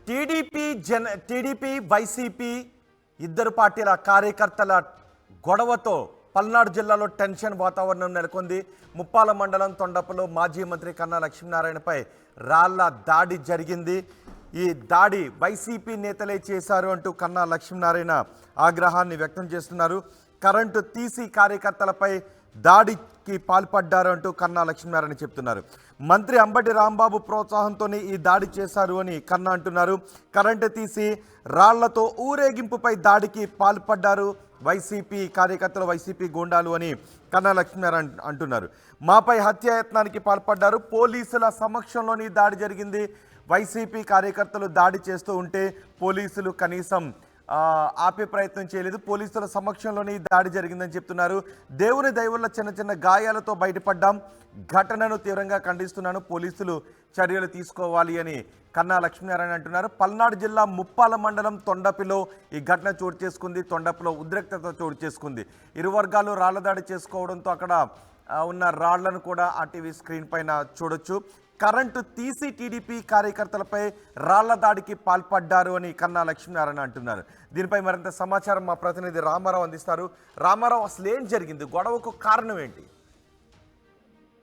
TDP YCP ఇద్దరు పార్టీల కార్యకర్తల గొడవతో పల్నాడు జిల్లాలో టెన్షన్ వాతావరణం నెలకొంది. ముప్పాల మండలం తొండపలో మాజీ మంత్రి కన్నా లక్ష్మీనారాయణపై రాళ్ల దాడి జరిగింది. ఈ దాడి వైసీపీ నేతలే చేశారు అంటూ కన్నా లక్ష్మీనారాయణ ఆగ్రహాన్ని వ్యక్తం చేస్తున్నారు. కరెంటు తీసి కార్యకర్తలపై దాడికి పాల్పడ్డారు అంటూ కన్నా లక్ష్మీనారాయణ చెప్తున్నారు. మంత్రి అంబటి రాంబాబు ప్రోత్సాహంతోనే ఈ దాడి చేశారు అని కన్నా అంటున్నారు. కరెంటు తీసి రాళ్లతో ఊరేగింపుపై దాడికి పాల్పడ్డారు వైసీపీ కార్యకర్తలు, వైసీపీ గూండాలు అని కన్నా లక్ష్మీనారాయణ అంటున్నారు. మాపై హత్యాయత్నానికి పాల్పడ్డారు. పోలీసుల సమక్షంలోని దాడి జరిగింది. వైసీపీ కార్యకర్తలు దాడి చేస్తూ ఉంటే పోలీసులు కనీసం ఆపే ప్రయత్నం చేయలేదు. పోలీసుల సమక్షంలోనే దాడి జరిగిందని చెప్తున్నారు. దేవుని దయ వల్ల చిన్న చిన్న గాయాలతో బయటపడ్డాం. ఘటనను తీవ్రంగా ఖండిస్తున్నాను. పోలీసులు చర్యలు తీసుకోవాలి అని కన్నా లక్ష్మీనారాయణ అంటున్నారు. పల్నాడు జిల్లా ముప్పాల మండలం తొండపిలో ఈ ఘటన చోటు చేసుకుంది. తొండపిలో ఉద్రిక్తత చోటు చేసుకుంది. ఇరు వర్గాలు రాళ్ల దాడి చేసుకోవడంతో అక్కడ ఉన్న రాళ్లను కూడా ఆ టీవీ స్క్రీన్ పైన చూడొచ్చు. కరెంటు తీసి టీడీపీ కార్యకర్తలపై రాళ్ల దాడికి పాల్పడ్డారు అని కన్నా లక్ష్మీనారాయణ అంటున్నారు. దీనిపై మరింత సమాచారం మా ప్రతినిధి రామారావు అందిస్తారు. రామారావు, అసలు ఏం జరిగింది? గొడవకు కారణం ఏంటి?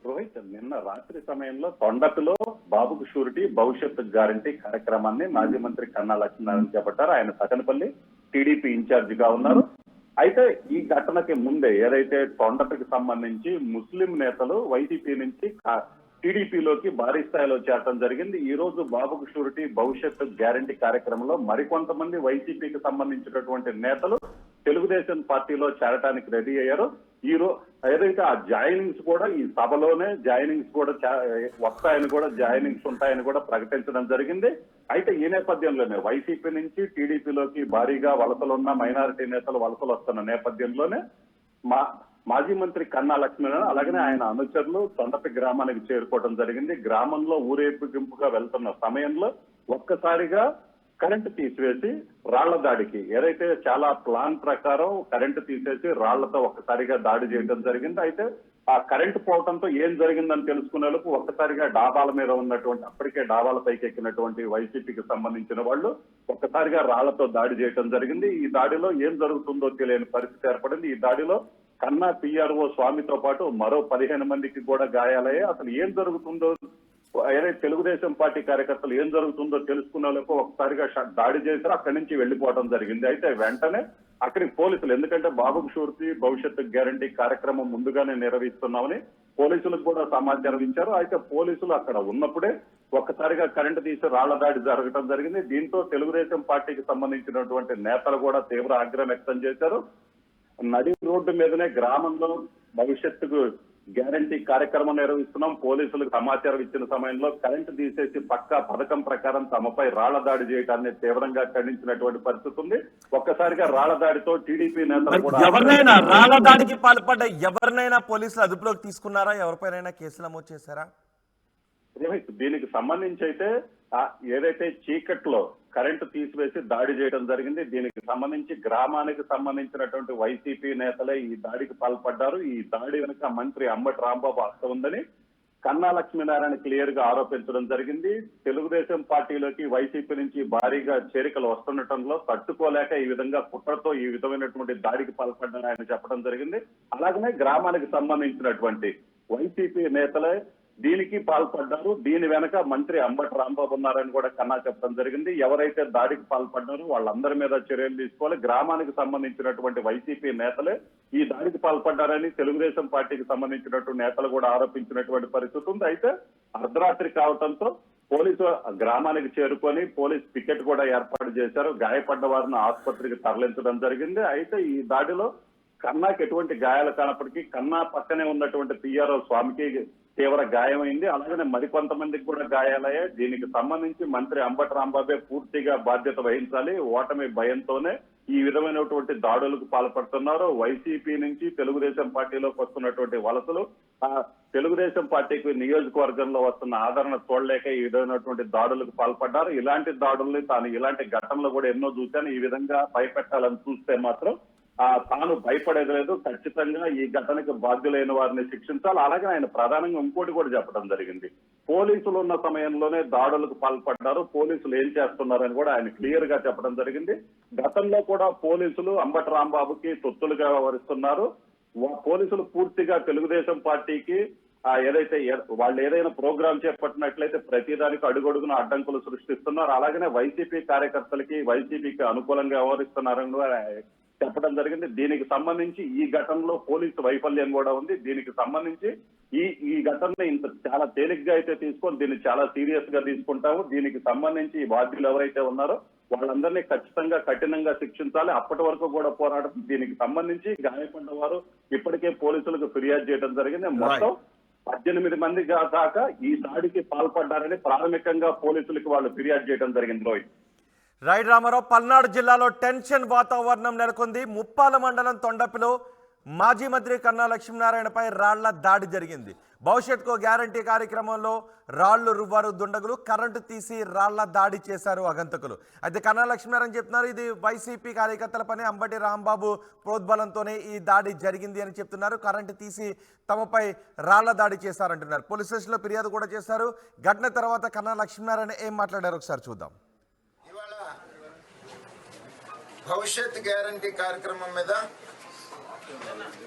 రోహిత్, నిన్న రాత్రి సమయంలో తొండపిలో బాబుకు షూరిటీ భవిష్యత్తు గ్యారంటీ కార్యక్రమాన్ని మాజీ మంత్రి కన్నా లక్ష్మీనారాయణ చేపట్టారు. ఆయన సకనపల్లి టీడీపీ ఇన్ఛార్జ్ గా ఉన్నారు. అయితే ఈ ఘటనకి ముందే ఏదైతే తొండపికి సంబంధించి ముస్లిం నేతలు వైసీపీ నుంచి టీడీపీలోకి భారీ స్థాయిలో చేరడం జరిగింది. ఈ రోజు బాబుకు షూరిటీ భవిష్యత్తు గ్యారంటీ కార్యక్రమంలో మరికొంతమంది వైసీపీకి సంబంధించినటువంటి నేతలు తెలుగుదేశం పార్టీలో చేరడానికి రెడీ అయ్యారు. ఈ రోజు ఏదైతే ఆ జాయినింగ్స్ కూడా ఈ సభలోనే జాయినింగ్స్ కూడా వస్తాయని కూడా జాయినింగ్స్ ఉంటాయని కూడా ప్రకటించడం జరిగింది. అయితే ఈ నేపథ్యంలోనే వైసీపీ నుంచి టీడీపీలోకి భారీగా వలసలున్న మైనారిటీ నేతలు వలసలు వస్తున్న నేపథ్యంలోనే మాజీ మంత్రి కన్నా లక్ష్మీనారాయణ అలాగనే ఆయన అనుచరులు తొండపి గ్రామానికి చేరుకోవడం జరిగింది. గ్రామంలో ఊరేగింపుగా వెళ్తున్న సమయంలో ఒక్కసారిగా కరెంటు తీసివేసి రాళ్ల దాడికి, ఏదైతే చాలా ప్లాన్ ప్రకారం కరెంటు తీసేసి రాళ్లతో ఒక్కసారిగా దాడి చేయడం జరిగింది. అయితే ఆ కరెంటు పోవడంతో ఏం జరిగిందని తెలుసుకునేందుకు ఒక్కసారిగా డాబాల మీద ఉన్నటువంటి, అప్పటికే డాబాల పైకి ఎక్కినటువంటి వైసీపీకి సంబంధించిన వాళ్ళు ఒక్కసారిగా రాళ్లతో దాడి చేయడం జరిగింది. ఈ దాడిలో ఏం జరుగుతుందో తెలియని పరిస్థితి ఏర్పడింది. ఈ దాడిలో కన్నా పిఆర్ఓ స్వామితో పాటు మరో 15 మందికి కూడా గాయాలయ్యాయి. అసలు ఏం జరుగుతుందో, ఏదైతే తెలుగుదేశం పార్టీ కార్యకర్తలు ఏం జరుగుతుందో తెలుసుకునేందుకు ఒకసారిగా దాడి చేశారు. అక్కడి నుంచి వెళ్లిపోవడం జరిగింది. అయితే వెంటనే అక్కడికి పోలీసులు, ఎందుకంటే బాబుకు షూరిటీ భవిష్యత్తు గ్యారంటీ కార్యక్రమం ముందుగానే నిర్వహిస్తున్నామని పోలీసులకు కూడా సమాచారం ఇచ్చారు. అయితే పోలీసులు అక్కడ ఉన్నప్పుడే ఒక్కసారిగా కరెంటు తీసి రాళ్ల దాడి జరగడం జరిగింది. దీంతో తెలుగుదేశం పార్టీకి సంబంధించినటువంటి నేతలు కూడా తీవ్ర ఆగ్రహం వ్యక్తం చేశారు. నడి రోడ్డు మీదనే గ్రామంలో భవిష్యత్తుకు గ్యారంటీ కార్యక్రమం నిర్వహిస్తున్నాం, పోలీసులకు సమాచారం ఇచ్చిన సమయంలో కరెంటు తీసేసి పక్కా పథకం ప్రకారం తమపై రాళ్ల దాడి చేయడాన్ని తీవ్రంగా ఖండించినటువంటి పరిస్థితి ఉంది. ఒక్కసారిగా రాళ్ల దాడితో టీడీపీ నేతలు కూడా ఎవరినైనా రాళ్ల దాడికి పాల్పడ్డ ఎవరినైనా పోలీసులు అదుపులోకి తీసుకున్నారా? ఎవరిపైనైనా కేసులు నమోదు చేశారా? దీనికి సంబంధించి అయితే ఏదైతే చీకట్లో కరెంటు తీసివేసి దాడి చేయడం జరిగింది. దీనికి సంబంధించి గ్రామానికి సంబంధించినటువంటి వైసీపీ నేతలే ఈ దాడికి పాల్పడ్డారు. ఈ దాడి వెనుక మంత్రి అంబటి రాంబాబు హస్తం ఉందని కన్నా లక్ష్మీనారాయణ క్లియర్ గా ఆరోపించడం జరిగింది. తెలుగుదేశం పార్టీలోకి వైసీపీ నుంచి భారీగా చేరికలు వస్తుండటంలో తట్టుకోలేక ఈ విధంగా కుట్రతో ఈ విధమైనటువంటి దాడికి పాల్పడ్డారని ఆయన చెప్పడం జరిగింది. అలాగనే గ్రామానికి సంబంధించినటువంటి వైసీపీ నేతలే దీనికి పాల్పడ్డారు. దీని వెనక మంత్రి అంబటి రాంబాబు ఉన్నారని కూడా కన్నా చెప్పడం జరిగింది. ఎవరైతే దాడికి పాల్పడ్డారో వాళ్ళందరి మీద చర్యలు తీసుకోవాలి. గ్రామానికి సంబంధించినటువంటి వైసీపీ నేతలే ఈ దాడికి పాల్పడ్డారని తెలుగుదేశం పార్టీకి సంబంధించినటువంటి నేతలు కూడా ఆరోపించినటువంటి పరిస్థితి ఉంది. అయితే అర్ధరాత్రి కావడంతో పోలీసు గ్రామానికి చేరుకొని పోలీస్ పికెట్ కూడా ఏర్పాటు చేశారు. గాయపడ్డ వారిని ఆసుపత్రికి తరలించడం జరిగింది. అయితే ఈ దాడిలో కన్నాకి ఎటువంటి గాయాలు కానప్పటికీ కన్నా పక్కనే ఉన్నటువంటి పిఆర్ఓ స్వామికి తీవ్ర గాయమైంది. అలాగనే మరికొంతమందికి కూడా గాయాలయ్యాయి. దీనికి సంబంధించి మంత్రి అంబటి రాంబాబే పూర్తిగా బాధ్యత వహించాలి. ఓటమి భయంతోనే ఈ విధమైనటువంటి దాడులకు పాల్పడుతున్నారు. వైసీపీ నుంచి తెలుగుదేశం పార్టీలోకి వస్తున్నటువంటి వలసలు తెలుగుదేశం పార్టీకి నియోజకవర్గంలో వస్తున్న ఆదరణ చూడలేక ఈ విధమైనటువంటి దాడులకు పాల్పడ్డారు. ఇలాంటి దాడుల్ని తాను ఇలాంటి ఘటనలు కూడా ఎన్నో చూశాను. ఈ విధంగా భయపెట్టాలని చూస్తే మాత్రం తాను భయపడేది లేదు, ఖచ్చితంగా ఈ ఘటనకు బాధ్యులైన వారిని శిక్షించాలి. అలాగే ఆయన ప్రధానంగా ఇంకోటి కూడా చెప్పడం జరిగింది. పోలీసులు ఉన్న సమయంలోనే దాడులకు పాల్పడ్డారు, పోలీసులు ఏం చేస్తున్నారని కూడా ఆయన క్లియర్ గా చెప్పడం జరిగింది. గతంలో కూడా పోలీసులు అంబటి రాంబాబుకి తొత్తులుగా వ్యవహరిస్తున్నారు. పోలీసులు పూర్తిగా తెలుగుదేశం పార్టీకి ఏదైతే వాళ్ళు ఏదైనా ప్రోగ్రాం చేపట్టినట్లయితే ప్రతిదానికి అడుగడుగున అడ్డంకులు సృష్టిస్తున్నారు. అలాగనే వైసీపీ కార్యకర్తలకి వైసీపీకి అనుకూలంగా వ్యవహరిస్తున్నారని కూడా చెప్పడం జరిగింది. దీనికి సంబంధించి ఈ ఘటనలో పోలీసు వైఫల్యం కూడా ఉంది. దీనికి సంబంధించి ఈ ఘటనని ఇంత చాలా తేలిగ్గా అయితే తీసుకొని దీన్ని చాలా సీరియస్ గా తీసుకుంటాము. దీనికి సంబంధించి ఈ బాధ్యులు ఎవరైతే ఉన్నారో వాళ్ళందరినీ ఖచ్చితంగా కఠినంగా శిక్షించాలి. అప్పటి వరకు కూడా పోరాటం. దీనికి సంబంధించి గాయపడ్డ వారు ఇప్పటికే పోలీసులకు ఫిర్యాదు చేయడం జరిగింది. మొత్తం 18 మంది దాకా ఈ దాడికి పాల్పడ్డారని ప్రాథమికంగా పోలీసులకు వాళ్ళు ఫిర్యాదు చేయడం జరిగింది. రోహిత్. రైట్ రామారావు, పల్నాడు జిల్లాలో టెన్షన్ వాతావరణం నెలకొంది. ముప్పాల మండలం తొండపిలో మాజీ మంత్రి కన్నా లక్ష్మీనారాయణపై రాళ్ల దాడి జరిగింది. భవిష్యత్తుకు గ్యారంటీ కార్యక్రమంలో రాళ్లు రువ్వారు దుండగులు, కరెంటు తీసి రాళ్ల దాడి చేశారు అగంతకులు. అయితే కన్నా లక్ష్మీనారాయణ చెప్తున్నారు ఇది వైసీపీ కార్యకర్తల పని, అంబటి రాంబాబు ప్రోద్బలంతోనే ఈ దాడి జరిగింది అని చెప్తున్నారు. కరెంటు తీసి తమపై రాళ్ల దాడి చేశారంటున్నారు. పోలీస్ స్టేషన్లో ఫిర్యాదు కూడా చేశారు. ఘటన తర్వాత కన్నా లక్ష్మీనారాయణ ఏం మాట్లాడారు ఒకసారి చూద్దాం. భవిష్యత్ గ్యారంటీ కార్యక్రమం మీద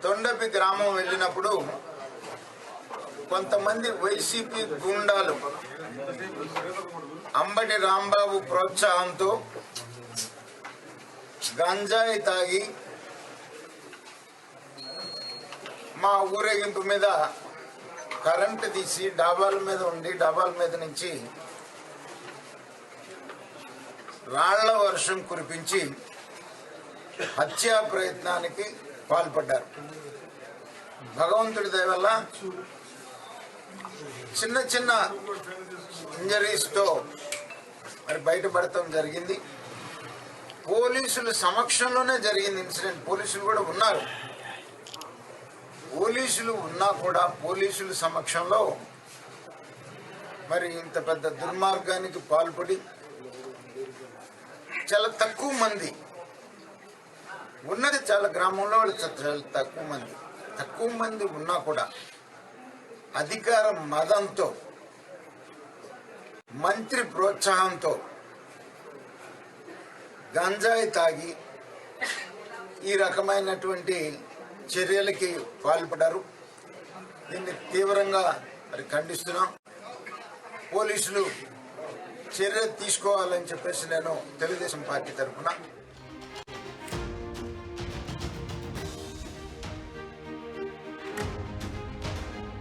తొండపి గ్రామం వెళ్ళినప్పుడు కొంతమంది వైసీపీ గూండాలు అంబటి రాంబాబు ప్రోత్సాహంతో గంజాయి తాగి మా ఊరేగింపు మీద కరెంటు తీసి డాబాల మీద ఉండి డాబాల మీద నుంచి రాళ్ల వర్షం కురిపించి హత్యా ప్రయత్నానికి పాల్పడ్డారు. భగవంతుడి దయ వల్ల చిన్న చిన్న ఇంజరీస్తో మరి బయటపడటం జరిగింది. పోలీసుల సమక్షంలోనే జరిగింది ఇన్సిడెంట్. పోలీసులు కూడా ఉన్నారు. పోలీసులు ఉన్నా కూడా పోలీసుల సమక్షంలో మరి ఇంత పెద్ద దుర్మార్గానికి పాల్పడి చాలా తక్కువ మంది ఉన్నది, చాలా గ్రామంలో చాలా తక్కువ మంది ఉన్నా కూడా అధికార మదంతో మంత్రి ప్రోత్సాహంతో గంజాయి తాగి ఈ రకమైనటువంటి చర్యలకి పాల్పడ్డారు. దీన్ని తీవ్రంగా మరి ఖండిస్తున్నాం. పోలీసులు చర్య తీసుకోవాలని చెప్పేసి నేను తెలుగుదేశం పార్టీ తరఫున